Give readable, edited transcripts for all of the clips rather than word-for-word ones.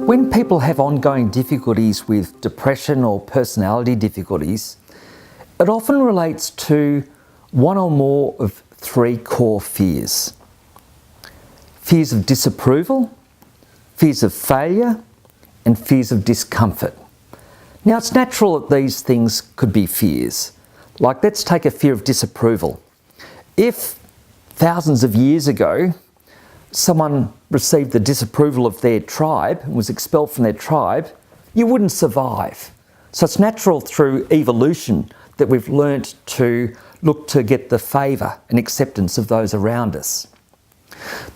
When people have ongoing difficulties with depression or personality difficulties, it often relates to one or more of three core fears. Fears of disapproval, fears of failure, and fears of discomfort. Now, it's natural that these things could be fears. Like, let's take a fear of disapproval. If thousands of years ago, someone received the disapproval of their tribe and was expelled from their tribe, you wouldn't survive. So it's natural through evolution that we've learnt to look to get the favour and acceptance of those around us.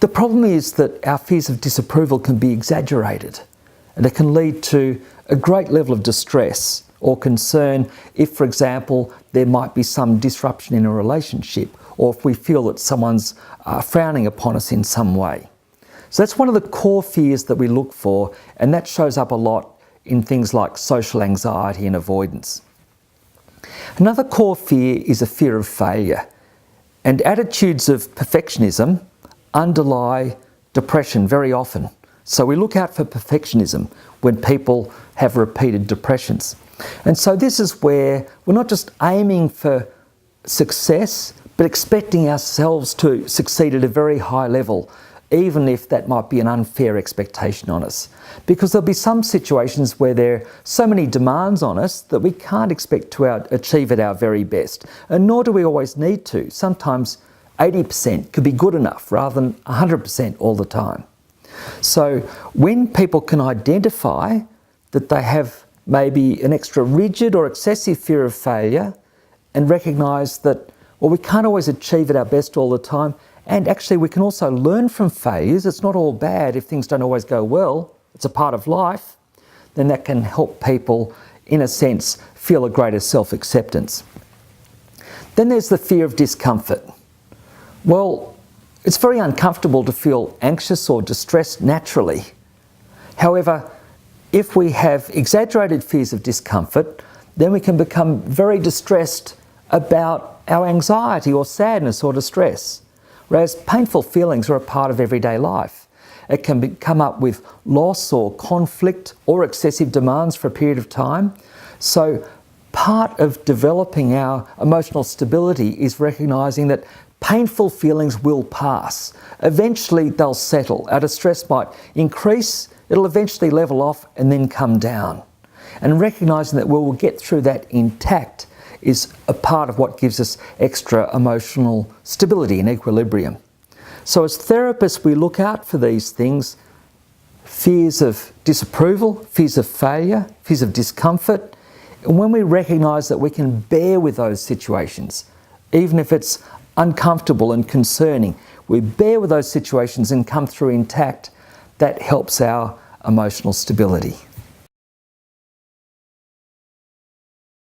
The problem is that our fears of disapproval can be exaggerated, and it can lead to a great level of distress or concern if, for example, there might be some disruption in a relationship, or if we feel that someone's frowning upon us in some way. So that's one of the core fears that we look for, and that shows up a lot in things like social anxiety and avoidance. Another core fear is a fear of failure, and attitudes of perfectionism underlie depression very often. So we look out for perfectionism when people have repeated depressions. And so this is where we're not just aiming for success, but expecting ourselves to succeed at a very high level, even if that might be an unfair expectation on us. Because there'll be some situations where there are so many demands on us that we can't expect to achieve at our very best, and nor do we always need to. Sometimes 80% could be good enough rather than 100% all the time. So when people can identify that they have maybe an extra rigid or excessive fear of failure, and recognise that, well, we can't always achieve at our best all the time, and actually we can also learn from failures. It's not all bad if things don't always go well. It's a part of life. Then that can help people, in a sense, feel a greater self-acceptance. Then there's the fear of discomfort. Well, it's very uncomfortable to feel anxious or distressed naturally. However, if we have exaggerated fears of discomfort, then we can become very distressed about our anxiety or sadness or distress. Whereas painful feelings are a part of everyday life. It can come up with loss or conflict or excessive demands for a period of time. So part of developing our emotional stability is recognising that painful feelings will pass. Eventually they'll settle. Our distress might increase, it'll eventually level off and then come down. And recognising that we will get through that intact is a part of what gives us extra emotional stability and equilibrium. So as therapists, we look out for these things: fears of disapproval, fears of failure, fears of discomfort. And when we recognise that we can bear with those situations, even if it's uncomfortable and concerning, we bear with those situations and come through intact, that helps our emotional stability.